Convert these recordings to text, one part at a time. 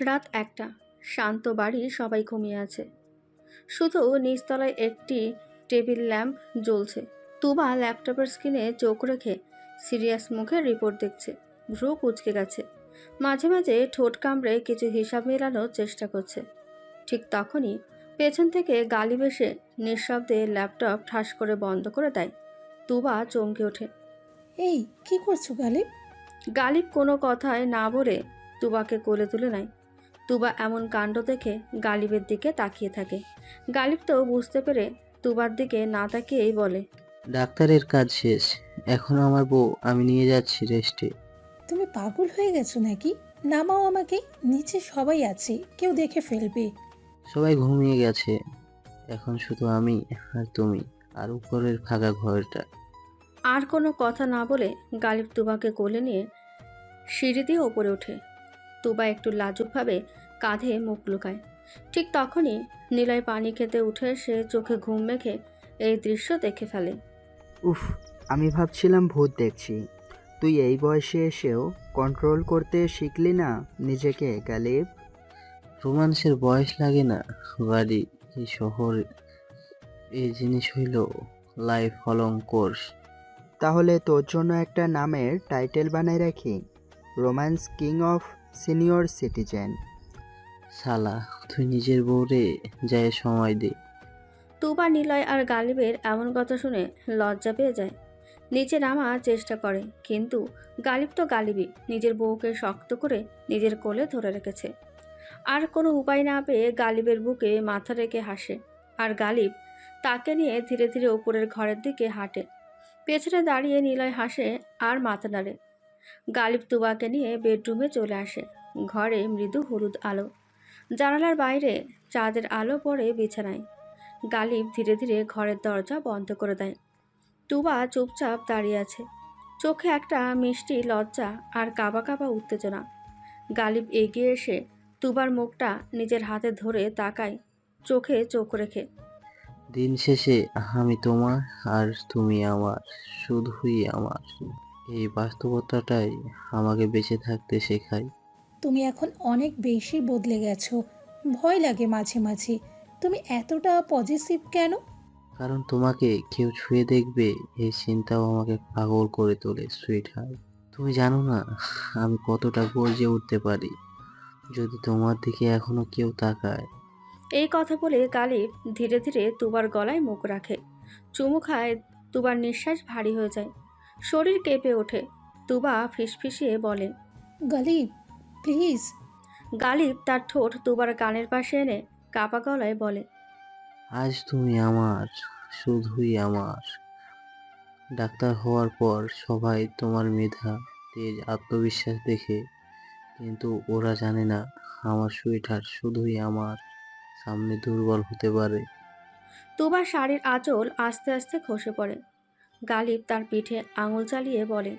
রাত ১টা। শান্ত বাড়ি, সবাই ঘুমিয়ে আছে। শুধু নিচতলায় একটি টেবিল ল্যাম্প জ্বলছে। তুবা ল্যাপটপের স্ক্রিনে চোখ রেখে সিরিয়াস মুখে রিপোর্ট দেখছে। ভ্রু কুঁচকে গেছে। মাঝে মাঝে ঠোঁট কামড়ে কিছু হিসাব মেলানোর চেষ্টা করছে। ঠিক তখনই পেছন থেকে গালিব এসে নিঃশব্দে ল্যাপটপ ঠাস করে বন্ধ করে দেয়। তুবা চমকে ওঠে। এই কি করছো গালিব? গালিব কোনো কথায় না বলে তুবাকে কোলে তুলে নেয়। তুবা এমন কাণ্ড দেখে গালিবের দিকে তাকিয়ে থাকে। গালিব তো বুঝতে পেরে তুবার দিকে না তাকিয়েই বলে, ডাক্তারের কাজ শেষ। এখন আমার বউ আমি নিয়ে যাচ্ছি রেস্টে। তুমি পাগল হয়ে গেছো নাকি? নামাও আমাকে, নিচে সবাই আছে, কেউ দেখে ফেলবে। সবাই ঘুমিয়ে গেছে, এখন শুধু আমি আর তুমি আর উপরের ফাঁকা ঘরটা। আর কোনো কথা না বলে গালিব তুবাকে কোলে নিয়ে সিঁড়ি দিয়ে ওপরে ওঠে। তুবা একটু লাজুকভাবে কাঁধে মুখ লুকায়। ঠিক তখনই নিলয় পানি খেতে উঠে এসে চোখে ঘুম মেখে এই দৃশ্য দেখে ফেলে। উফ, আমি ভাবছিলাম ভূত দেখছি। তুই এই বয়সে এসেও কন্ট্রোল করতে শিখলি না নিজেকে গালিব? রোমান্সের বয়স লাগে না বাড়ি। এই শহর, এই জিনিস হইল লাইফ লং কোর্স। তাহলে তোর জন্য একটা নামের টাইটেল বানাই রাখি, romance king of senior citizen. শালা, তুই নিজের বউরে যায় সময় দে। তুবা নিলয় আর গালিবের এমন কথা শুনে লজ্জা পেয়ে যায়। নিচে নামার চেষ্টা করে, কিন্তু গালিব তো গালিবই নিজের বউকে শক্ত করে নিজের কোলে ধরে রেখেছে। আর কোনো উপায় না পেয়ে গালিবের বুকে মাথা রেখে হাসে। আর গালিব তাকে নিয়ে ধীরে ধীরে উপরের ঘরের দিকে হাঁটে। পেছনে দাঁড়িয়ে নিলয় হাসে আর মাথা নাড়ে। গালিব তুবাকে নিয়ে বেডরুমে চলে আসে। ঘরে মৃদু হলুদ আলো, জানালার বাইরে চাঁদের আলো পড়ে বিছানায়। গালিব ধীরে ধীরে ঘরের দরজা বন্ধ করে দেয়। তুবা চুপচাপ দাঁড়িয়ে আছে, চোখে একটা মিষ্টি লজ্জা আর কাবা কাবা উত্তেজনা। গালিব এগিয়ে এসে তুবার মুখটা নিজের হাতে ধরে তাকায়, চোখে চোখ রেখে। দিন শেষে আমি তোমার আর তুমি আমার, শুধুই আমার। এই বাস্তবতাটাই আমাকে বেঁচে থাকতে শেখায়। তুমি এখন অনেক বেশি বদলে গেছো, ভয় লাগে মাঝে মাঝে। তুমি এতটা পজিটিভ কেন? কারণ তোমাকে কেউ ছুঁয়ে দেখবে এই চিন্তাও আমাকে পাগল করে তোলে সুইট হার্ট। তুমি জানো না আমি কতটা গর্জে উঠতে পারি যদি তোমার দিকে এখনো কেউ তাকায়। এই কথা বলে গালিব ধীরে ধীরে তুবার গলায় মুখ রাখে। চুমু খায়। তুবার নিঃশ্বাস ভারী হয়ে যায়, শরীর কেঁপে ওঠে। তুবা ফিসফিসিয়ে বলে, গালিব প্লিজ। গালিব তার ঠোঁট তুবার কানের পাশে এনে কাপা গলায় বলে, আজ তুমি আমার, শুধুই আমার। ডাক্তার হওয়ার পর সবাই তোমার মেধা, তেজ, আত্মবিশ্বাস দেখে, কিন্তু ওরা জানে না আমার সুইট হার্ট শুধুই আমার সামনে দুর্বল হতে পারে। তুবার শাড়ির আঁচল আস্তে আস্তে খসে পড়ে। গালিব তার পিঠে আঙুল চালিয়ে বলে,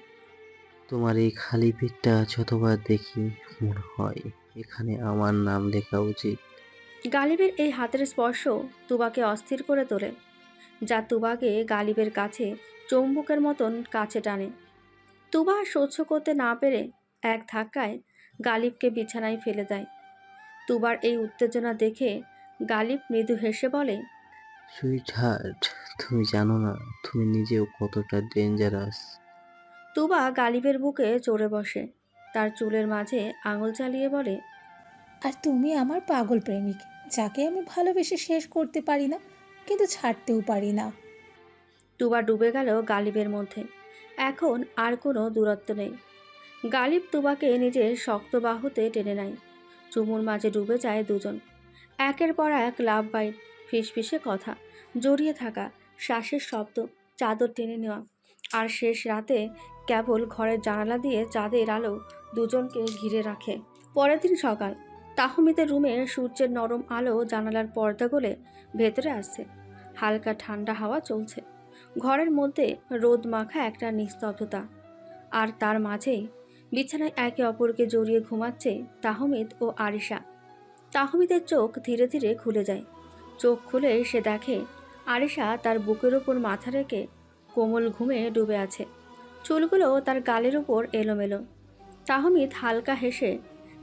তোমার এই খালি পিঠটা যতবার দেখি মনে হয় এখানে আমার নাম লেখা উচিত। গালিবের এই হাতের স্পর্শ তুবাকে অস্থির করে তোলে, যা তুবাকে গালিবের কাছে চৌম্বকের মতন কাছে টানে। তুবা আর সহ্য করতে না পেরে এক ধাক্কায় গালিবকে বিছানায় ফেলে দেয়। তুবার এই উত্তেজনা দেখে গালিব মৃদু হেসে বলে, সুইট হার্ট, তুমি জানো না তুমি নিজেও কতটা ডেঞ্জারাস। তুবা গালিবের বুকে চড়ে বসে, তার চুলের মাঝে আঙুল চালিয়ে বলে, আর তুমি আমার পাগল প্রেমিক, যাকে আমি ভালোবেসে শেষ করতে পারি না, কিন্তু ছাড়তেও পারি না। তুবা ডুবে গেল গালিবের মধ্যে। এখন আর কোনো দূরত্ব নেই। গালিব তুবাকে নিজের শক্ত বাহুতে টেনে নেয়। চুমুর মাঝে ডুবে যায় দুজন। একের পর এক লাভ বাইট, ফিসফিসে কথা, জড়িয়ে থাকা, শ্বাসের শব্দ, চাদর টেনে নেওয়া। আর শেষ রাতে কেবল ঘরের জানালা দিয়ে চাঁদের আলো দুজনকে ঘিরে রাখে। পরের দিন সকাল। তাহমিদের রুমে সূর্যের নরম আলো জানালার পর্দা গলে ভেতরে আসছে। হালকা ঠান্ডা হাওয়া চলছে। ঘরের মধ্যে রোদ মাখা একটা নিস্তব্ধতা। আর তার মাঝেই বিছানায় একে অপরকে জড়িয়ে ঘুমাচ্ছে তাহমিদ ও আরিশা। তাহমিদের চোখ ধীরে ধীরে খুলে যায়। চোখ খুলে সে দেখে আরিশা তার বুকের ওপর মাথা রেখে কোমল ঘুমে ডুবে আছে। চুলগুলো তার গালের উপর এলোমেলো। তাহমিদ হালকা হেসে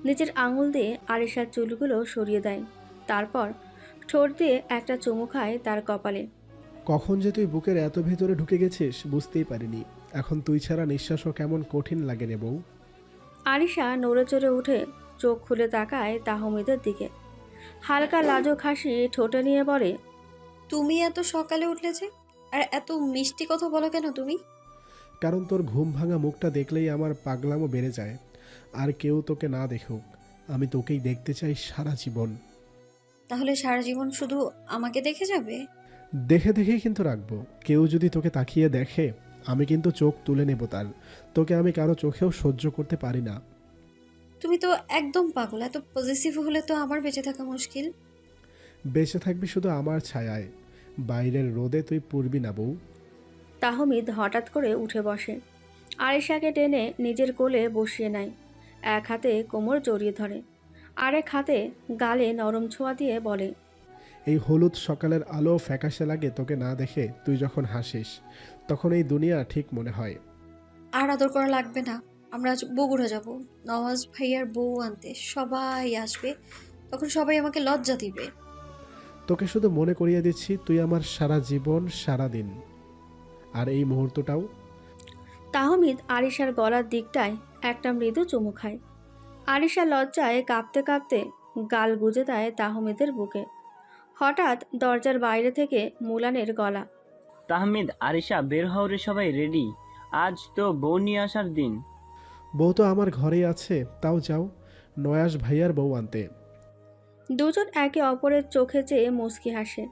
নিজের আঙুল দিয়ে আরিশার চুলগুলো সরিয়ে দেয়। তারপর ঠোঁট দিয়ে একটা চুমু খায় তার কপালে। কখন যে তুই বুকের এত ভেতরে ঢুকে গেছিস বুঝতেই পারিনি। এখন তুই ছাড়া নিঃশ্বাসও কেমন কঠিন লাগে রে বউ। আরিশা নড়ে চড়ে উঠে চোখ খুলে তাকায় তাহমিদের দিকে। হালকা লাজুক হাসি ঠোঁটে নিয়ে বলে, তুমি এত সকালে উঠলে যে? আর এত মিষ্টি কথা বলো কেন তুমি? কারণ তোর ঘুম ভাঙা মুখটা দেখলেই আমার পাগলামো বেড়ে যায়। আর কেউ তোকে না দেখুক, আমি তোকেই দেখতে চাই সারা জীবন। তাহলে সারা জীবন শুধু আমাকে দেখে যাবে? দেখে দেখেই কিন্তু রাখবো। কেউ যদি তোকে তাকিয়ে দেখে, আমি কিন্তু চোখ তুলে নেব তার। তোকে আমি কারো চোখেও সহ্য করতে পারি না। তুমি তো একদম পাগল। এত পজিটিভ হলে তো আমার বেঁচে থাকা মুশকিল। বেঁচে থাকবি শুধু আমার ছায়ায়, বাইরের রোদে তুই পুড়বি না বউ। তাহমিদ হঠাৎ করে উঠে বসে। আরিশাকে টেনে নিজের কোলে বসিয়ে নেয়। এক হাতে কোমর জড়িয়ে ধরে, আরেক হাতে গালে নরম ছোঁয়া দিয়ে বলে, এই হলুদ সকালের আলো ফ্যাকাশে লাগে তোকে না দেখে। তুই যখন হাসিস তখন এই দুনিয়া ঠিক মনে হয়। আর আদর করা লাগবে না। আমরা আজ বগুড়া যাব নওয়াজ ভাইয়ার বউ আনতে। সবাই আসবে, তখন সবাই আমাকে লজ্জা দিবে। তোকে শুধু মনে করিয়ে দিচ্ছি, তুই আমার সারা জীবন, সারা দিন, আর এই মুহূর্তটাও। তাহমিদ আরিশার গলার দিকটায় একটা মৃদু চুমু খায়। আরিশা লজ্জায় কাঁপতে কাঁপতে গাল গুজে দেয় তাহমিদের বুকে। হঠাৎ দরজার বাইরে থেকে মুলানের গলা। তাহমিদ, আরিশা, বের হও রে সবাই, রেডি। আজ তো বউ নিয়ে আসার দিন। বউ তো আমার ঘরেই আছে, তাও যাও নয়াস ভাইয়ার বউ আনতে। দুজন একে অপরের চোখে চেয়ে মুচকি হাসে,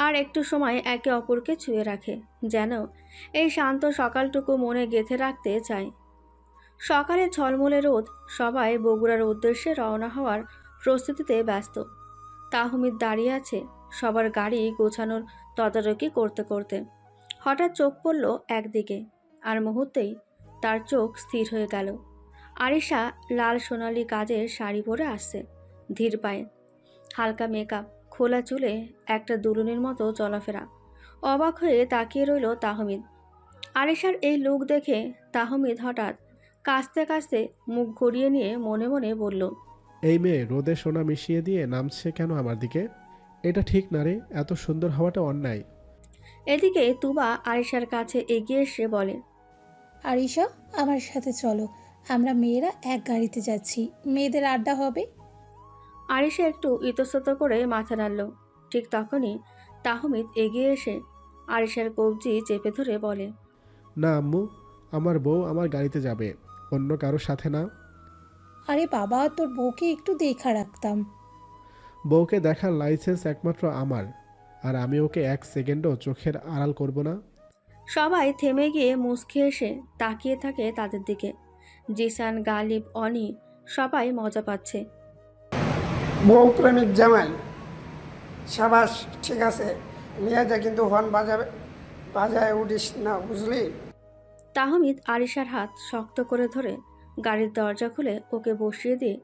আর একটু সময় একে অপরকে ছুঁয়ে রাখে, যেন এই শান্ত সকালটুকু মনে গেঁথে রাখতে চায়। সকালে ঝলমলে রোদ, সবাই বগুড়ার উদ্দেশ্যে রওনা হওয়ার প্রস্তুতিতে ব্যস্ত। তাহমিদ দাঁড়িয়ে আছে সবার গাড়ি গোছানোর তদারকি করতে করতে। হঠাৎ চোখ পড়ল একদিকে, আর মুহূর্তেই তার চোখ স্থির হয়ে গেল। আরিশা লাল সোনালি কাজের শাড়ি পরে আসছে, ধীর পায়ে, হালকা মেকআপ, খোলা চুলে একটা দুলুনির মতো চলাফেরা। অবাক হয়ে তাকিয়ে রইল তাহমিদ। আরিশার এই লুক দেখে তাহমিদ হঠাৎ কাঁচতে কাঁচতে মুখ ঘুরিয়ে নিয়ে মনে মনে বলল, এই মেয়ে রোদে সোনা মিশিয়ে দিয়ে নামছে কেন আমার দিকে? এটা ঠিক না রে, এত সুন্দর হওয়াটা অন্যায়। এদিকে তুবা আরিশার কাছে এগিয়ে এসে বলে, আরিশা, আমার সাথে চলো। আমরা মেয়েরা এক গাড়িতে যাচ্ছি, মেয়েদের আড্ডা হবে। আরিশা একটু ইতস্তত করে মাথা নাড়ল। ঠিক তখনই তাহমিদ এগিয়ে এসে আরিশার কবজি চেপে ধরে বলে, না আম্মু, আমার বউ আমার গাড়িতে যাবে, অন্য কারো সাথে না। আরে বাবা, তোর বউকে একটু দেখা রাখতাম। বউকে দেখার লাইসেন্স একমাত্র আমার, আর আমি ওকে এক সেকেন্ডও চোখের আড়াল করব না। সবাই থেমে গিয়ে মুচকি এসে তাকিয়ে থাকে তাদের দিকে। জিসান, গালিব, অনি সবাই মজা পাচ্ছে। বউ প্রেমিক জামাই, সাবাস, ঠিক আছে, নিয়ে যা, কিন্তু হর্ন বাজায় উঠিস না, বুঝলি? তাহমিদ আরিশার হাত শক্ত করে ধরে গাড়ির দরজা খুলে ওকে বসিয়ে দিয়ে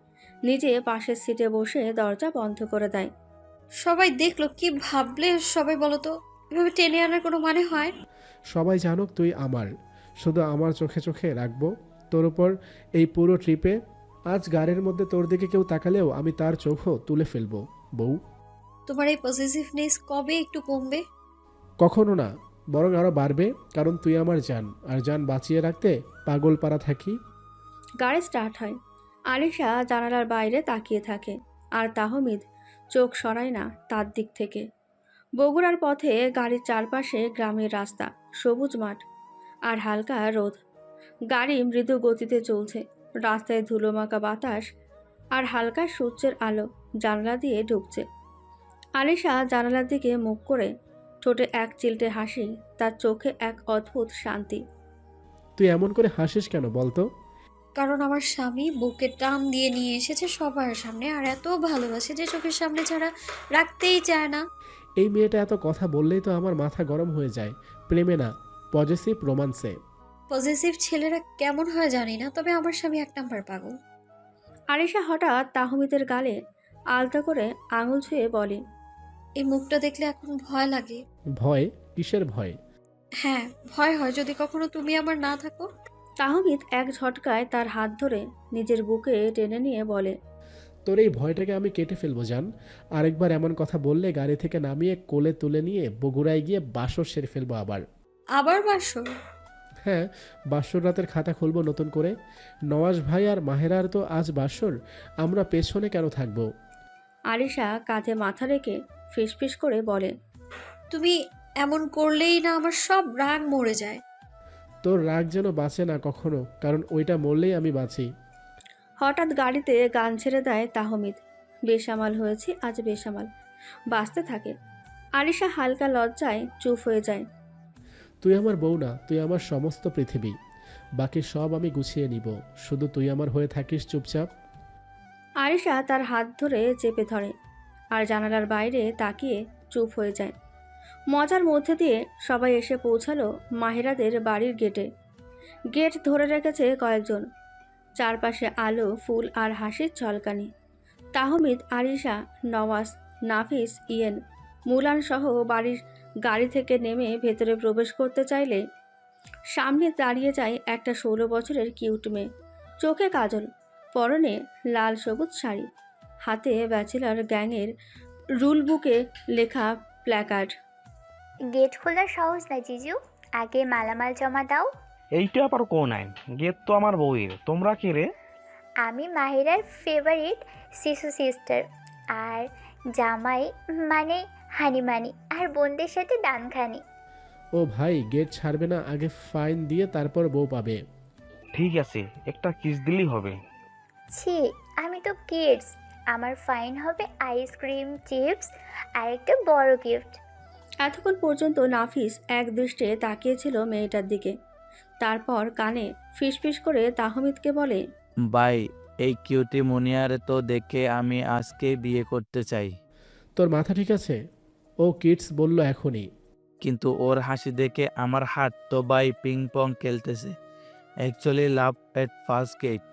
নিজে পাশের সিটে বসে দরজা বন্ধ করে দেয়। সবাই দেখলো, কি ভাবলে সবাই বলো তো? এভাবে টেনে আনার কোনো মানে হয়? সবাই জানুক তুই আমার, শুধু আমার চোখে চোখে রাখবো তোর উপর এই পুরো ট্রিপে। আজ গাড়ির মধ্যে তোর দিকে কেউ তাকালেও আমি তার চোখও তুলে ফেলবো বউ। তোমার এই পজিটিভনেস কবে একটু কমবে? কখনো না, বরং আরও বাড়বে, কারণ তুই আমার জান, আর জান বাঁচিয়ে রাখতে পাগল পারা থাকি। গাড়ি স্টার্ট হয়। আরিশা জানালার বাইরে তাকিয়ে থাকে, আর তাহমিদ চোখ সরায় না তার দিক থেকে। বগুড়ার পথে গাড়ির চারপাশে গ্রামের রাস্তা, সবুজ মাঠ, আর হালকা রোদ। গাড়ি মৃদু গতিতে চলছে। রাস্তায় ধুলোমাখা বাতাস আর হালকা সূর্যের আলো জানলা দিয়ে ঢুকছে। আরিশা জানালার দিকে মুখ করে, ঠোঁটে এক চিলটে হাসি, তার চোখে এক অদ্ভুত শান্তি। তুই এমন করে হাসিস কেন বলতো? কারণ আমার স্বামী বুকে টান দিয়ে নিয়ে এসেছে সবার সামনে, আর এত ভালোবাসে যে চোখের সামনে ছাড়া রাখতেই চায় না। এই মেয়েটা এত কথা বললেই তো আমার মাথা গরম হয়ে যায়। প্রেমে না, পজেসিভ রোমান্সে। পজিটিভ ছেলেরা কেমন হয় জানি না, তবে আমার স্বামী এক নাম্বার পাগল। আরিশা হঠাৎ তাহমিদের গালে আলতো করে আঙুল ছুঁয়ে বলে, এই মুখটা দেখলে এখন ভয় লাগে। ভয়? কিসের ভয়? হ্যাঁ, ভয় হয় যদি কখনো তুমি আমার না থাকো। তাহমিদ এক ঝটকায় তার হাত ধরে নিজের বুকে টেনে নিয়ে বলে, তোর এই ভয়টাকে আমি কেটে ফেলবো জান। আরেকবার এমন কথা বললে গাড়ি থেকে নামিয়ে কোলে তুলে নিয়ে বগুড়ায় গিয়ে বাসর সেরে ফেলবো আবার। আবার বাসো? হ্যাঁ, বাসর রাতের খাতা খুলবো নতুন করে। নওয়াজ ভাই আর মাহেরার তো আজ বাসর, আমরা পেছনে কেন থাকবো? আরিশা কাঁধে মাথা রেখে ফিসফিস করে বলে, তুমি এমন করলেই না আমার সব রাগ মরে যায়। তোর রাগ যেন বাঁচে না কখনো, কারণ ওইটা মরলেই আমি বাঁচি। হঠাৎ গাড়িতে গান ছেড়ে দেয় তাহমিদ। বেসামাল হয়েছি আজ বেসামাল, বাঁচতে থাকে। আরিশা হালকা লজ্জায় চুপ হয়ে যায়। তুই আমার বউ না, তুই আমার সমস্ত পৃথিবী। বাকি সব আমি গুছিয়ে নিব, শুধু তুই আমার হয়ে থাকিস চুপচাপ। আরিশা তার হাত ধরে চেপে ধরে আর জানালার বাইরে তাকিয়ে চুপ হয়ে যায়। মজার মধ্যে দিয়ে সবাই এসে পৌঁছালো মাহিরাদের বাড়ির গেটে। গেট ধরে রেখেছে কয়েকজন। চারপাশে আলো, ফুল আর হাসির ঝলকানি। তাহমিদ, আরিশা, নওয়াজ, নাফিস, ইয়েন, মুলান সহ বাড়ির গাড়ি থেকে নেমে ভেতরে প্রবেশ করতে চাইলে সামনে দাঁড়িয়ে যায় একটা 16 বছরের কিউট মেয়ে। চোখে কাজল, পরনে লাল সবুজ শাড়ি, হাতে ব্যাচেলার গ্যাংয়ের রুল বুকে লেখা প্ল্যাকার্ড। গেট খোলার সহজ না জিজু, আগে মালামাল জমা দাও। এইটা আবার কোন আইন? গেট তো আমার বউয়ের, তোমরা কে রে? আমি মাহিরার ফেভারিট শিশু সিস্টার আর জামাই, মানে হানিমানি, আর বোনদের সাথে দানখানি। ও ভাই, গেট ছাড়বে না, আগে ফাইন দিয়ে তারপর বউ পাবে। ঠিক আছে, একটা কিস দিলেই হবে। ছি, আমি তো কিডস, আমার ফাইন হবে আইসক্রিম, চিপস আর একটা বড় গিফট। এতক্ষণ পর্যন্ত নাফিস এক দৃষ্টে তাকিয়েছিল মেয়েটার দিকে। তারপর কানে ফিসফিস করে তাহমিদকে বলে, ভাই, এই কিউটি মুনিয়ারে তো দেখে আমি আজকে বিয়ে করতে চাই। তোর মাথা ঠিক আছে? ও কিডস বলল এখনই। কিন্তু ওর হাসি দেখে আমার হাত তো ভাই পিং পং খেলতেছে। Actually love at first gate.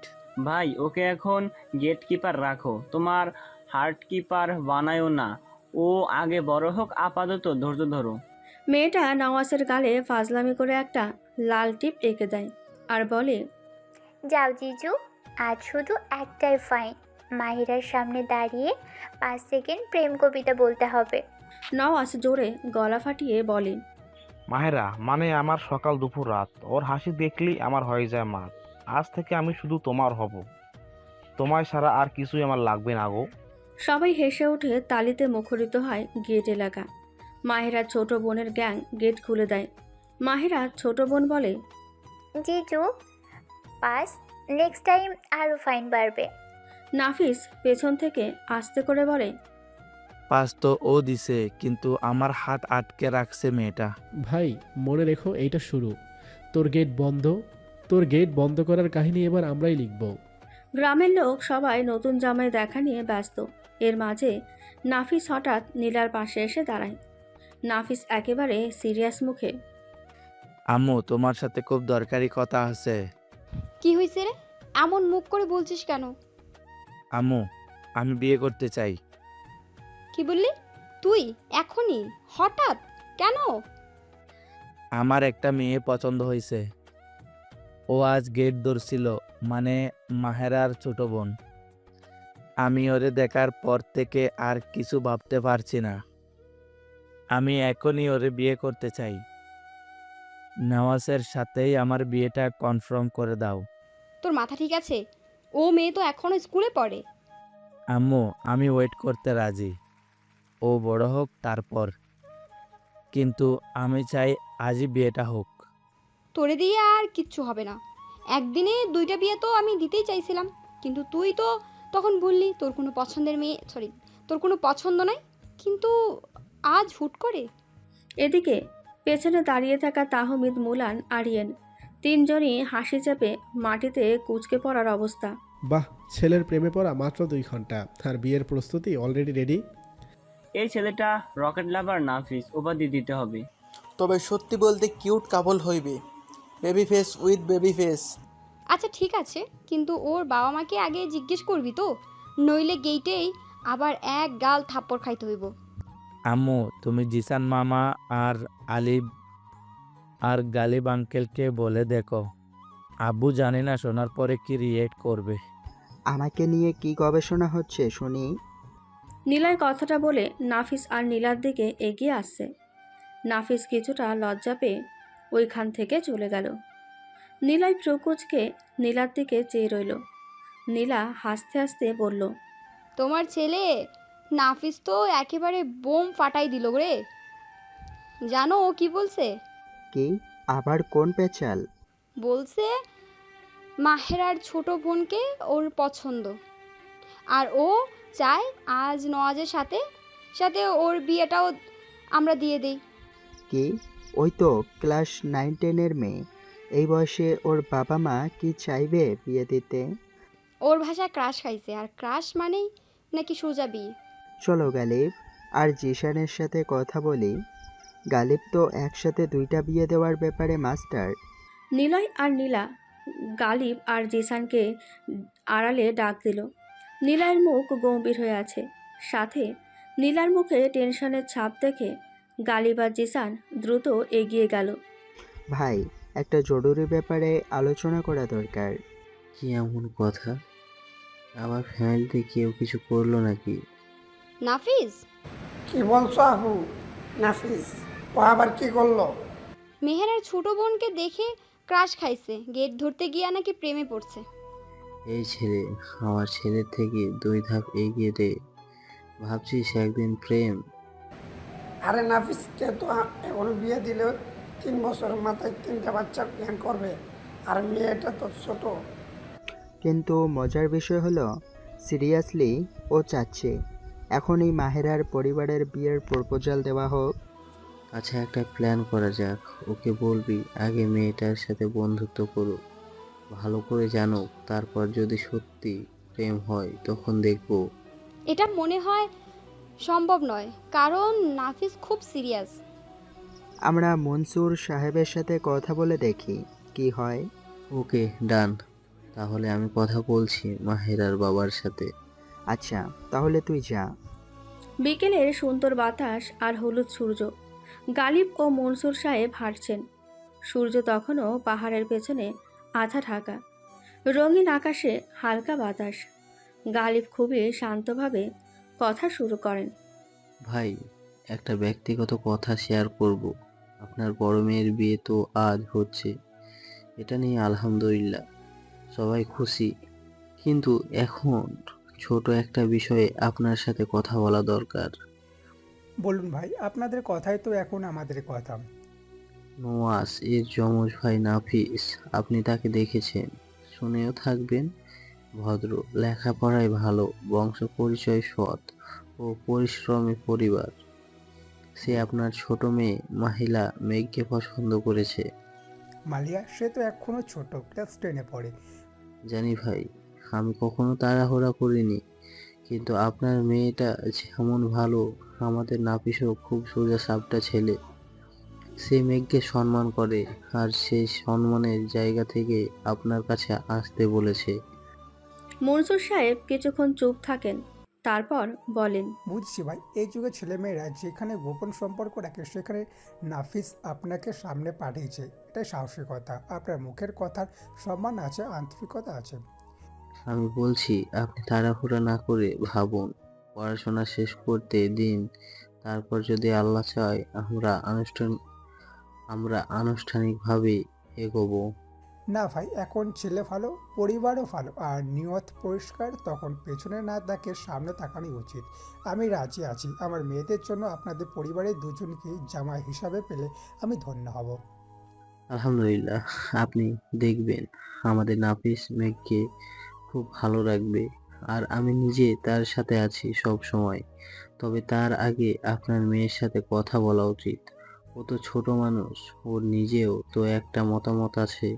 ভাই, ওকে এখন গেট কিপার রাখো, তোমার হার্ট কিপার বানায়ও না। ও আগে বড় হোক, আপাতত ধৈর্য ধরো। মেয়েটা নওয়াজের গালে ফাজলামি করে একটা লাল টিপ এঁকে দেয় আর বলে, যাও জিজু, আজ শুধু একটাই ফাইন, মাহিরার সামনে দাঁড়িয়ে 5 সেকেন্ড প্রেম কবিতা বলতে হবে। নওয়াজ জোরে গলা ফাটিয়ে বলে, মাহেরা মানে আমার সকাল দুপুর রাত, ওর হাসি দেখলেই আমার হয়ে যায় মাত। আজ থেকে আমি শুধু তোমার হব, তোমায় ছাড়া আর কিছুই আমার লাগবে না গো। সবাই হেসে উঠে তালিতে মুখরিত হয় গেট এলাকা। মাহিরার ছোট বোনের গ্যাং গেট খুলে দেয়। মাহিরা ছোট বোন বলে, জিজু পাস, নেক্সট টাইম আরও ফাইন বাড়বে। নাফিস পেছন থেকে আস্তে করে বলে, পাস তো ও দিছে, কিন্তু আমার হাত আটকে রাখছে মেয়েটা। ভাই, মনে রেখো এইটা শুরু। তোর গেট বন্ধ, তোর গেট বন্ধ করার কাহিনী এবার আমরাই লিখব। গ্রামের লোক সবাই নতুন জামাই দেখা নিয়ে ব্যস্ত। এর মাঝে নাফিস হঠাৎ নীলার পাশে এসে দাঁড়ায়। নাফিস একেবারে সিরিয়াস মুখে, আম্মু, তোমার সাথে খুব দরকারি কথা আছে। কি হয়েছে রে? এমন মুখ করে বলছিস কেন? আম্মু, আমি বিয়ে করতে চাই। কি বললি তুই? এখনই? হঠাৎ? কেন? আমার একটা মেয়ে পছন্দ হয়েছে। ও আজ গেট ধরছিল, মানে মাহেরার ছোট বোন। আমি ওরে দেখার পর থেকে আর কিছু ভাবতে পারছি না। আমি এখনই ওরে বিয়ে করতে চাই। নওয়াজের সাথেই আমার বিয়েটা কনফার্ম করে দাও। তোর মাথা ঠিক আছে? ও মেয়ে তো এখনো স্কুলে পড়ে। আম্মু, আমি ওয়েট করতে রাজি। ও বড় হোক তারপর, কিন্তু আমি চাই আজই বিয়েটা হোক। তোরে দিয়ে আর কিচ্ছু হবে না। একদিনে 2টা বিয়ে তো আমি দিতেই চাইছিলাম, কিন্তু তুই তো তখন বললি তোর কোনো পছন্দের মেয়ে, সরি, তোর কোনো পছন্দ নাই। কিন্তু আজ হুট করে। এদিকে পেছনে দাঁড়িয়ে থাকা তাহমিদ, মুলান, আরিয়েন তিনজনই হাসি চেপে মাটিতে কুঁচকে পড়ার অবস্থা। বাহ, ছেলের প্রেমে পড়া মাত্র 2 ঘন্টা আর বিয়ের প্রস্তুতি অলরেডি রেডি। এই ছেলেটা রকেট লাভার নাফিস উপাধি দিতে হবে। তবে সত্যি বলতে কিউট কাপল হইবে, baby face with baby face. আচ্ছা ঠিক আছে, কিন্তু ওর বাবা মাকে আগে জিজ্ঞেস করবি তো, নইলে গেইটেই আবার এক গাল থাপ্পড় খাইতে হইব। আম্মু, তুমি জিসান মামা আর আলিব আর গালিব আঙ্কেলকে বলে দেখো। আব্বু জানি না শোনার পরে কি রিয়েক্ট করবে। আমাকে নিয়ে কি গবেষণা হচ্ছে শুনি? নীলয় কথাটা বলে নাফিস আর নীলার দিকে এগিয়ে আসছে। নাফিস কিছুটা লজ্জা পেয়ে ওইখান থেকে চলে গেল। নীলয় প্রকুচকে নীলার দিকে চেয়ে রইল। নীলা হাসতে হাসতে বলল, তোমার ছেলে নাফিস তো একেবারে বোম ফাটাই দিল রে। জানো ও কি বলছে? কি? আবার কোন পেঁচাল? বলছে মাহেরার ছোট বোনকে ওর পছন্দ, আর ও চায় আজ নওয়াজের সাথে সাথে ওর বিয়েটাও আমরা দিয়ে দেই। কি? ওই তো ক্লাস 9-10-এর মেয়ে। এই বয়সে ওর বাবা মা কি চাইবে বিয়ে দিতে? ওর ভাষায় ক্রাশ খাইছে, আর ক্রাশ মানেই নাকি সোজা বিয়ে। চলো গালিব আর জিশানের সাথে কথা বলি। গালিব তো একসাথে 2টা বিয়ে দেওয়ার ব্যাপারে মাস্টার। নীলয় আর নীলা গালিব আর জিসানকে আড়ালে ডাক দিল। নীলার মুখ গম্ভীর হয়ে আছে, সাথে নীলার মুখে টেনশনের ছাপ দেখে গালিব আর জিসান দ্রুত এগিয়ে গেল। ভাই, একটা জরুরি ব্যাপারে আলোচনা করা দরকার। কি এমন কথা? আমার ফ্যামিলিতে কেউ কিছু করলো নাকি? নাফিস, কি বলছো আপু? নাফিস ও আবার কি করলো? মেহেরার ছোট বোনকে দেখে ক্রাশ খাইছে, গেট ধরতে গিয়া নাকি প্রেমে পড়ছে। এই ছেলে আমার ছেলের থেকে 2 ধাপ এগিয়ে রে। ভাবছিস একদিন প্রেম? আরে নাফিসকে তো এখনো বিয়ে দিলে 3 বছরের মাথায় 3টা বাচ্চার প্ল্যান করবে, আর মেয়েটা তো ছোট। কিন্তু মজার বিষয় হলো, সিরিয়াসলি ও চাচ্ছে এখনই মাহেরার পরিবারের বিয়ের প্রপোজাল দেওয়া হোক। আচ্ছা, একটা প্ল্যান করা যাক। ওকে বলবি আগে মেয়েটার সাথে বন্ধুত্ব করুক, ভালো করে জানুক, তারপর যদি সত্যি প্রেম হয় তখন দেখবো। এটা মনে হয় সম্ভব নয়, কারণ নাফিস খুব সিরিয়াস। আমরা মনসুর সাহেবের সাথে কথা বলে দেখি কি হয়। ওকে, ডান। তাহলে আমি কথা বলছি মাহেরার বাবার সাথে। আচ্ছা, তাহলে তুই যা। বিকেলের সুন্দর বাতাস আর হলুদ সূর্য। গালিব ও মনসুর সাহেব হাঁটছেন। সূর্য তখনও পাহাড়ের পেছনে আধা ঢাকা। রঙিন আকাশে হালকা বাতাস। গালিব খুবই শান্তভাবে কথা শুরু করেন। ভাই, একটা ব্যক্তিগত কথা শেয়ার করব। আপনার বড় মেয়ের বিয়ে তো আজ হচ্ছে, এটা নিয়ে আলহামদুলিল্লাহ সবাই খুশি, কিন্তু এখন ছোট একটা বিষয়ে আপনার সাথে কথা বলা দরকার। বলুন ভাই, আপনাদের কথাই তো এখন আমাদের কথা। নওয়াজ এর যমজ ভাই নাফিস, আপনি তাকে দেখেছেন, শুনেও থাকবেন। ভদ্র, লেখাপড়ায় ভালো, বংশ পরিচয় সৎ ও পরিশ্রমী পরিবার। সে আপনার ছোট মেয়ে মাহিলা মেঘকে পছন্দ করেছে। মালিয়া, সে তো এখনো ছোট, ক্লাস 10-এ পড়ে। জানি ভাই, আমি কখনো তাড়াহুড়া করিনি, কিন্তু আপনার মেয়েটা যেমন ভালো, আমাদের নাফিসও খুব সোজা সাপটা ছেলে। সে মেঘকে সম্মান করে, আর সেই সম্মানের জায়গা থেকে আপনার কাছে আসতে বলেছে। মনসুর সাহেব কিছুক্ষণ চুপ থাকেন, তারপর বলেন, বুঝছি ভাই, এই যুগে ছেলেমেয়েরা যেখানে গোপন সম্পর্ক রাখে সেখানে নাফিস আপনাকে সামনে পাঠিয়েছে, এটাই সাহসিকতা। আপনার মুখের কথার সম্মান আছে, আন্তরিকতা আছে। আমি বলছি আপনি তাড়াহুড়া না করে ভাবুন, পড়াশোনা শেষ করতে দিন, তারপর যদি আল্লাহ চায় আমরা আনুষ্ঠানিকভাবে এগোবো। না ভাই, এখন ছেলে ভালো, পরিবারও ভালো, আর নিয়ত পরিষ্কার, তখন পেছনে না তাকে সামনে তাকানোই উচিত। আমি রাজি আছি। আমার মেয়েদের জন্য আপনাদের পরিবারের দুজনকে জামাই হিসাবে পেলে আমি ধন্য হব। আলহামদুলিল্লাহ, আপনি দেখবেন আমাদের নাফিস মেঘকে খুব ভালো রাখবে, আর আমি নিজে তার সাথে আছি সব সময়। তবে তার আগে আপনার মেয়ের সাথে কথা বলা উচিত। ও তো ছোট মানুষ, ওর নিজেও তো একটা মতামত আছে।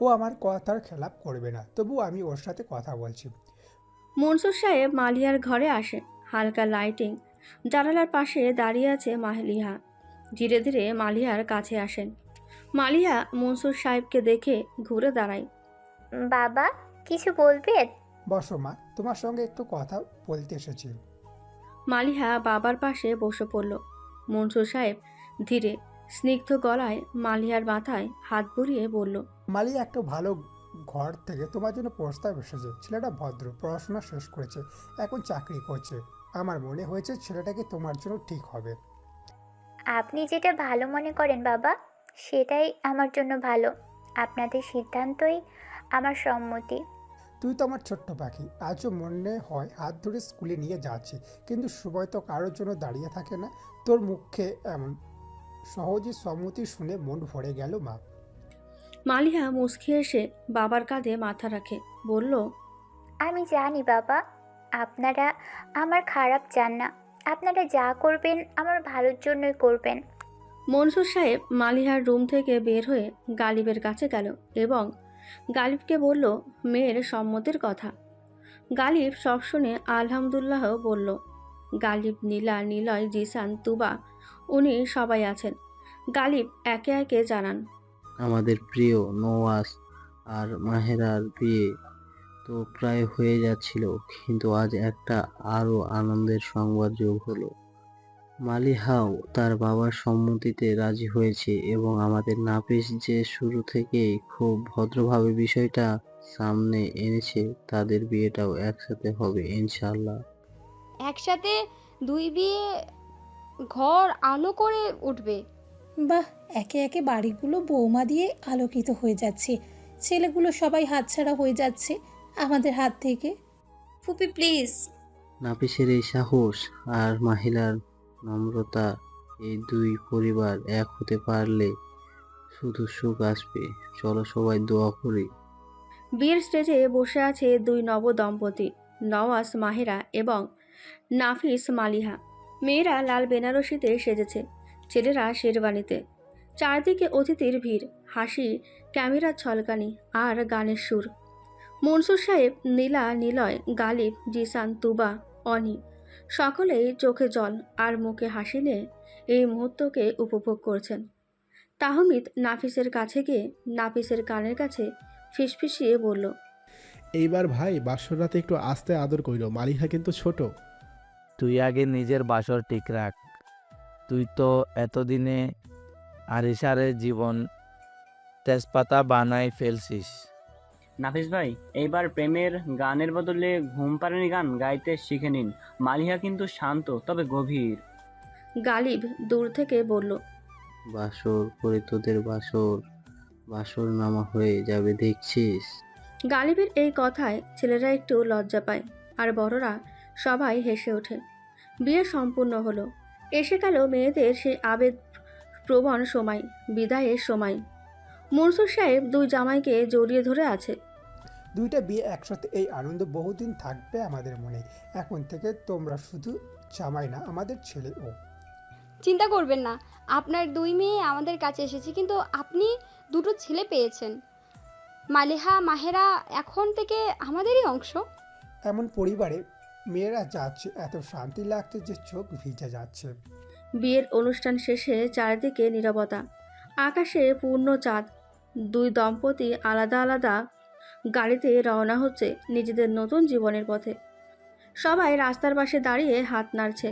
ও আমার কথার খেলাপ করবে না, তবু আমি ওর সাথে কথা বলছি। মনসুর সাহেব মালিয়ার ঘরে আসেন। হালকা লাইটিং, জানালার পাশে দাঁড়িয়ে আছে মালিহা। ধীরে ধীরে মালিহার কাছে আসেন। মালিহা মনসুর সাহেবকে দেখে ঘুরে দাঁড়ায়। বাবা, কিছু বলবেন? বসো মা, তোমার সঙ্গে একটু কথা বলতে এসেছি। মালিহা বাবার পাশে বসে পড়ল। মনসুর সাহেব ধীরে স্নিগ্ধ গলায় মালিহার মাথায় হাত বুলিয়ে বলল, মালি একটা ভালো ঘর থেকে তোমার জন্য প্রস্তাব এসেছে। ছেলেটা ভদ্র, পড়াশোনা শেষ করেছে, এখন চাকরি করছে। আমার মনে হয়েছে ছেলেটাকে তোমার জন্য ঠিক হবে। আপনি যেটা ভালো মনে করেন বাবা, সেটাই আমার জন্য ভালো। আপনাদের সিদ্ধান্তই আমার সম্মতি। তুই তো আমার ছোট্ট পাখি, আজও মনে হয় হাত ধরে স্কুলে নিয়ে যাচ্ছি, কিন্তু সময় তো কারোর জন্য দাঁড়িয়ে থাকে না। তোর মুখে এমন সহজে সম্মতি শুনে মন ভরে গেল মা। মালিহা মুচকি এসে বাবার কাঁধে মাথা রাখে বলল, আমি জানি বাবা, আপনারা আমার খারাপ চান না। আপনারা যা করবেন আমার ভালোর জন্যই করবেন। মনসুর সাহেব মালিহার রুম থেকে বের হয়ে গালিবের কাছে গেল এবং গালিবকে বলল মেয়ের সম্মতির কথা। গালিব সব শুনে আলহামদুলিল্লাহ বলল। গালিব, নীলা, নিলয়, জিসান, তুবা উনি সবাই আছেন। গালিব একে একে জানান, আমাদের প্রিয় নওয়াজ আর মাহেরার বিয়ে তো প্রায় হয়ে যাচ্ছিল, কিন্তু আজ একটা আরো আনন্দের সংবাদ যোগ হলো। মালিহাও তার বাবার সম্মতিতে রাজি হয়েছে এবং আমাদের নাপিস যে শুরু থেকেই খুব ভদ্রভাবে বিষয়টা সামনে এনেছে, তাদের বিয়েটাও একসাথে হবে ইনশাআল্লাহ। একসাথে দুই বিয়ে ঘর আলো করে উঠবে। বাহ, একে একে বাড়িগুলো বৌমা দিয়ে আলোকিত হয়ে যাচ্ছে। ছেলেগুলো সবাই হাতছাড়া হয়ে যাচ্ছে আমাদের হাত থেকে। ফুপি প্লিজ। নাপিসের এই সাহস আর মাহিলার নম্রতা, এই দুই পরিবার এক হতে পারলে শুধু সুখ আসবে। চলো সবাই দোয়া করি। বিয়ের স্টেজে বসে আছে দুই নব দম্পতি, নওয়াজ মাহেরা এবং নাফিস মালিহা। মেয়েরা লাল বেনারসিতে সেজেছে, ছেলেরা শেরওয়ানিতে। চারদিকে অতিথির ভিড়, হাসি, ক্যামেরার ছলকানি আর গানের সুর। মনসুর সাহেব, নীলা, নিলয়, গালিব, জিসান, তুবা, অনি সকলেই চোখে জল আর মুখে হাসি নিয়ে এই মুহূর্তকে উপভোগ করছেন। তাহমিদ নাফিসের কাছে গিয়ে নাফিসের কানের কাছে ফিসফিসিয়ে বলল, এইবার ভাই বাসর রাতে একটু আস্তে আদর কইর, মালিহা কিন্তু ছোট। তুই আগে নিজের বাসর ঠিক রাখ। তুই তো এতদিনে আরিশারের জীবন তেজপাতা বানাই ফেলছিস। নাফিস ভাই, এইবার প্রেমের গানের বদলে ঘুম পাড়ানি গান গাইতে শিখে নিন। মালিহা কিন্তু শান্ত তবে গভীর। গালিব দূর থেকে বলল, বাসর করে তোদের বাসর বাসর নামা হয়ে যাবে দেখছিস। গালিবের এই কথায় ছেলেরা একটু লজ্জা পায় আর বড়রা সবাই হেসে ওঠে। বিয়ে সম্পূর্ণ হলো। এসে গেল মেয়েদের সেই আবেগ প্রবণ সময়, বিদায়ের সময়। মনসুর সাহেব দুই জামাইকে জড়িয়ে ধরে আছে। দুইটা বিয়ে একসাথে, এই আনন্দ বহুদিন থাকবে আমাদের মনে। এখন থেকে তোমরা শুধু জামাই না, আমাদের ছেলেও। চিন্তা করবেন না, আপনার দুই মেয়ে আমাদের কাছে এসেছে, কিন্তু আপনি দুটো ছেলে পেয়েছেন। মালিহা, মাহেরা এখন থেকে আমাদেরই অংশ। এমন পরিবারে মেয়েরা যাচ্ছে, এত শান্তি লাগছে যে চোখ ভিজে যাচ্ছে। বিয়ের অনুষ্ঠান শেষে চারিদিকে নীরবতা, আকাশে পূর্ণ চাঁদ। দুই দম্পতি আলাদা আলাদা গাড়িতে রওনা হচ্ছে নিজেদের নতুন জীবনের পথে। সবাই রাস্তার পাশে দাঁড়িয়ে হাত নাড়ছে।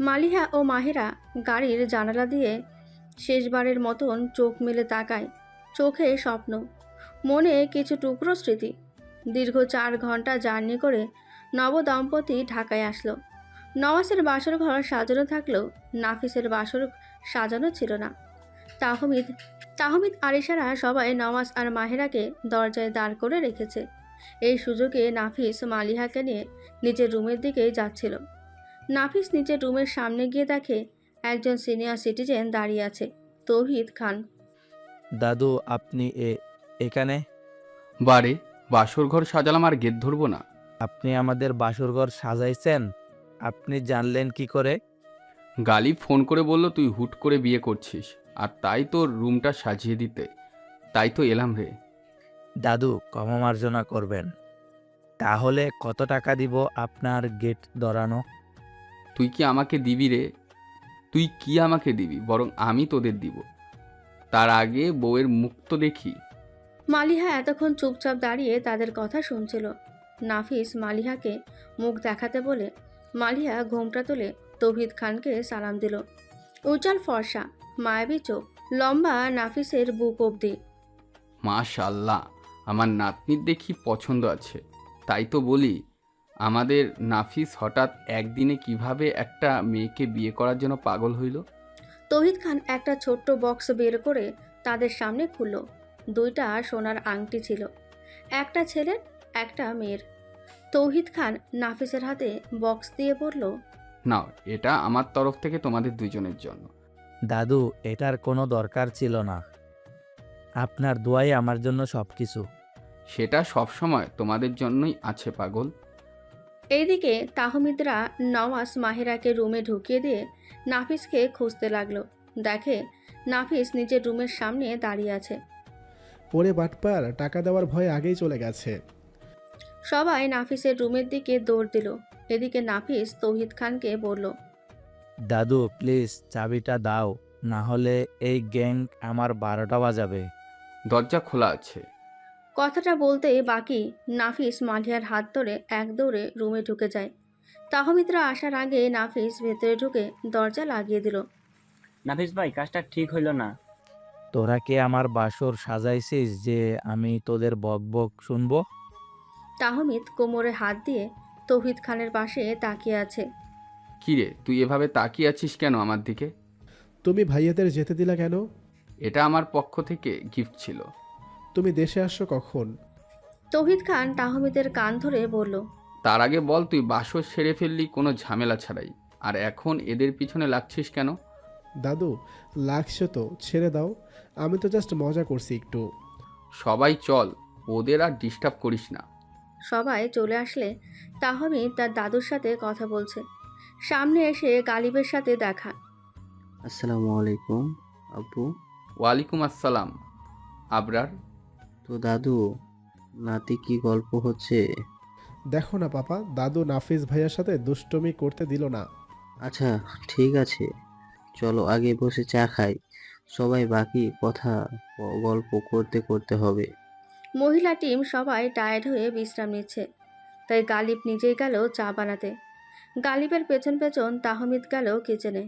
মালিহা ও মাহিরা গাড়ির জানালা দিয়ে শেষবারের মতন চোখ মেলে তাকায়। চোখে স্বপ্ন, মনে কিছু টুকরো স্মৃতি। দীর্ঘ 4 ঘন্টা জার্নি করে নবদম্পতি ঢাকায় আসলো। নওয়াজের বাসর ঘর সাজানো থাকলেও নাফিসের বাসর সাজানো ছিল না। তাহমিদ আরিশারা সবাই নওয়াজ আর মাহেরাকে দরজায় দাঁড় করে রেখেছে। এই সুযোগে নাফিস মালিহাকে নিয়ে নিজের রুমের দিকেই যাচ্ছিল। নাফিস নিজের রুমের সামনে গিয়ে দেখে একজন সিনিয়র সিটিজেন দাঁড়িয়ে আছে, তৌহিদ খান। দাদু, আপনি এখানে? বারে বাসর ঘর সাজালাম আর গেট ধরবো না? আপনি আমাদের বাসরঘর সাজাইছেন, আপনি জানলেন কি করে? গালিব ফোন করে বলল তুই হুট করে বিয়ে করছিস, আর তাই তোর রুমটা সাজিয়ে দিতে, তাই তো এলাম রে। দাদু, ক্ষমা মার্জনা করবেন। তাহলে কত টাকা দিব আপনার গেট ধরানো? তুই কি আমাকে দিবি রে? তুই কি আমাকে দিবি, বরং আমি তোদের দিব। তার আগে বউয়ের মুখ তো দেখি। মালিহা এতক্ষণ চুপচাপ দাঁড়িয়ে তাদের কথা শুনছিল। নাফিস মালিহাকে মুখ দেখাতে বলে মালিহা ঘোমটা তুলে তৌহিদ খানকে সালাম দিল। উজ্জ্বল ফর্সা, মায়াবী চোখ, লম্বা নাফিসের বুক অবধি। মাশাল্লাহ, আমার নাতনির দেখি পছন্দ আছে। তাই তো বলি, আমাদের নাফিস হঠাৎ একদিনে কিভাবে একটা মেয়েকে বিয়ে করার জন্য পাগল হইল। তৌহিদ খান একটা ছোট্ট বক্স বের করে তাদের সামনে খুলল। 2টা সোনার আংটি ছিল, একটা ছেলের একটা মেয়ের। তৌহিদ খান নাফিসের হাতে বক্স দিয়ে বলল, নাও, এটা আমার তরফ থেকে তোমাদের দুজনের জন্য। দাদু, এটার কোনো দরকার ছিল না। আপনার দোয়াই আমার জন্য সব কিছু। সেটা সবসময় তোমাদের জন্যই আছে পাগল। এইদিকে তাহমিদরা নওয়াজ মাহিরাকে রুমে ঢুকিয়ে দিয়ে নাফিসকে খুঁজতে লাগলো। দেখে নাফিস নিজের রুমের সামনে দাঁড়িয়ে আছে। ওরে বাটপার, টাকা দেওয়ার ভয়ে আগেই চলে গেছে। সবাই নাফিসের রুমের দিকে দৌড় দিল। এদিকে নাফিস তৌহিদ খানকে বলল, দাদু প্লিজ চাবিটা দাও, না হলে এই গ্যাং আমার 12টা বাজাবে। দরজা খোলা আছে। কথাটা বলতেই বাকি নাফিস মালিহার হাত ধরে এক দৌড়ে রুমে ঢুকে যায়। তাহমিদরা আসার আগে নাফিস ভেতরে ঢুকে দরজা লাগিয়ে দিল। নাফিস ভাই, কাজটা ঠিক হইল না। তোরা কি আমার বাসর সাজাইছিস যে আমি তোদের বক বক শুনবো? তাহমিদ কোমরে হাত দিয়ে তৌহিদ খানের পাশে তাকিয়ে আছে। কিরে, তুই এভাবে তাকিয়ে আছিস কেন আমার দিকে? তুমি ভাইয়াদের যেতে দিলা কেন? এটা আমার পক্ষ থেকে গিফট ছিল। তুমি দেশে আসছো কখন? তৌহিদ খান তাহমিদের কান ধরে বলল, তার আগে বল, তুই বাসর সেরে ফেললি কোনো ঝামেলা ছাড়াই, আর এখন এদের পিছনে লাগছিস কেন? দাদু, লাগছে তো, ছেড়ে দাও। আমি তো জাস্ট মজা করছি একটু। সবাই চল, ওদের আর ডিস্টার্ব করিস না। সবাই চলে আসলে তাহমিদ তার দাদুর সাথে কথা বলছে। সামনে এসে গালিবের সাথে দেখা। আসসালামু আলাইকুম আব্বু। ওয়ালাইকুম আসসালাম আবরার। তো দাদু, নাতি কি গল্প হচ্ছে? দেখো না পাপা, দাদু নাফিস ভাইয়ার সাথে দুষ্টুমি করতে দিল না। আচ্ছা ঠিক আছে, চলো আগে বসে চা খাই। সবাই বাকি কথা গল্প করতে করতে হবে। মহিলা টিম সবাই টায়ার্ড হয়ে বিশ্রাম নিচ্ছে, তাই গালিব নিজেই গেল চা বানাতে। গালিবের পেছন পেছন তাহমিদ গেল কিচেনে।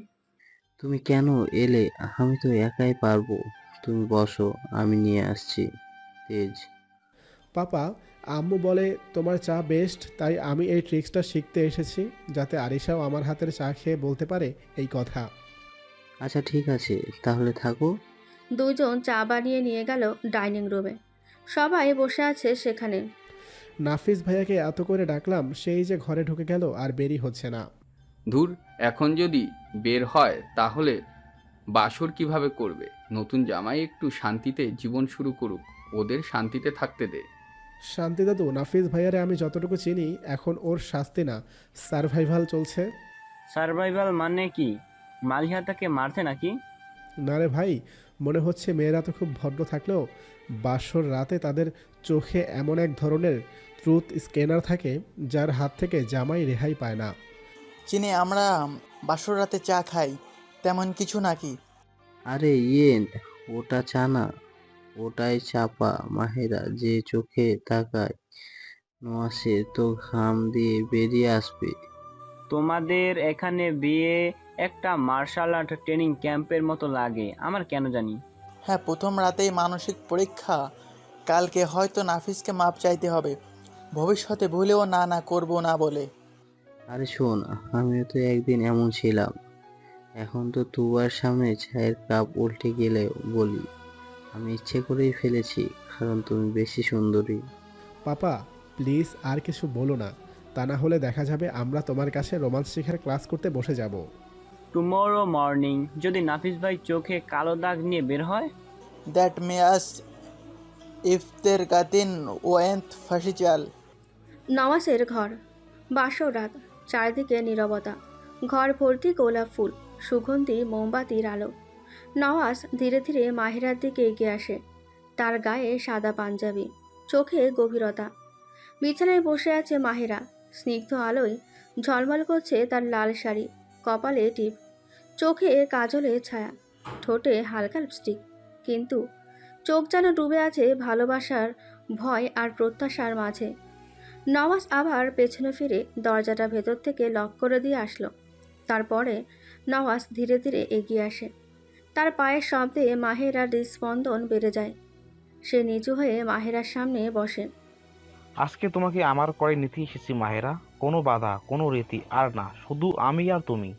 তুমি কেন এলে? আমি তো একাই পারবো। তুমি বসো, আমি নিয়ে আসছি। তেজ। পাপা, আম্মু বলে তোমার চা বেস্ট, তাই আমি এই ট্রিক্সটা শিখতে এসেছি, যাতে আরিশাও আমার হাতের চা খেয়ে বলতে পারে এই কথা। আচ্ছা ঠিক আছে, তাহলে থাকো। দুজন চা বানিয়ে নিয়ে গেল ডাইনিং রুমে। সবাই বসে আছে সেখানে। নাফিস ভাইয়াকে এত করে ডাকলাম, সেই যে ঘরে ঢুকে গেল আর বেরি হচ্ছে না। ধুর, এখন যদি বের হয় তাহলে বাসর কিভাবে করবে? নতুন জামাই একটু শান্তিতে জীবন শুরু করুক, ওদের শান্তিতে থাকতে দে। শান্তি দাদু, নাফিস ভাইয়ারে আমি যতটুকু চিনি এখন ওর শাস্তি না, সারভাইভাল চলছে। সারভাইভাল মানে কি? মালিহা তাকে মারছে নাকি? না রে ভাই, মনে হচ্ছে মেয়েরা তো খুব ভদ্র থাকলেও বাসর রাতে তাদের চোখে এমন এক ধরনের ট্রুথ স্ক্যানার থাকে যার হাত থেকে জামাই রেহাই পায় না। চিনি, আমরা বাসর রাতে চা খাই, তেমন কিছু নাকি? আরে ওটা চা না, ওটাই চাপা। মাহেরা যে চোখে তাকায়, নোয়াসে তো ঘাম দিয়ে বেরিয়ে আসবে। তোমাদের এখানে বিয়ে একটা মার্শাল আর্ট ট্রেনিং ক্যাম্পের মতো লাগে আমার কেন জানি। হ্যাঁ, প্রথম রাতেই মানসিক পরীক্ষা। কালকে হয়তো নাফিসকে মাপ চাইতে হবে, ভবিষ্যতে ভুলেও না না করবো না বলে। আরে শোন, আমিও তো একদিন এমন ছিলাম। এখন তো তুয়ার সামনে চায়ের কাপ উল্টে গেলে বলি আমি ইচ্ছে করেই ফেলেছি, কারণ তুমি বেশি সুন্দরী। পাপা প্লিজ আর কিছু বলো না, তা না হলে দেখা যাবে আমরা তোমার কাছে রোমান্স শেখার ক্লাস করতে বসে যাব। টুমরো মর্নিং যদি নাফিস ভাই চোখে কালো দাগ নিয়ে বের হয়, দ্যাট মেয়াস ইফতের কাতিন ওয়েন্ট ফাঁসিচাল। নওয়াজের ঘর। বাসর রাত, চারিদিকে নীরবতা। ঘর ভর্তি গোলাপ ফুল, সুগন্ধি মোমবাতির আলো। নওয়াজ ধীরে ধীরে মাহিরার দিকে এগিয়ে আসে। তার গায়ে সাদা পাঞ্জাবি, চোখে গভীরতা। বিছানায় বসে আছে মাহিরা। স্নিগ্ধ আলোয় ঝলমল করছে তার লাল শাড়ি, কপালে টিপ, চোখে কাজলে ছায়া, ঠোঁটে হালকা লিপস্টিক। কিন্তু চোখ যেন ডুবে আছে ভালোবাসার, ভয় আর প্রত্যাশার মাঝে। নওয়াজ আবার পেছনে ফিরে দরজাটা ভেতর থেকে লক করে দিয়ে আসলো। তারপরে নওয়াজ ধীরে ধীরে এগিয়ে আসে। তার পায়ের শব্দে মাহেরার হৃদস্পন্দন বেড়ে যায়। সে নিচু হয়ে মাহেরার সামনে বসে। আজকে তোমাকে আমার করে নিতে এসেছি মাহেরা। কোনো বাধা, কোনো রীতি আর না, শুধু আমি আর তুমি।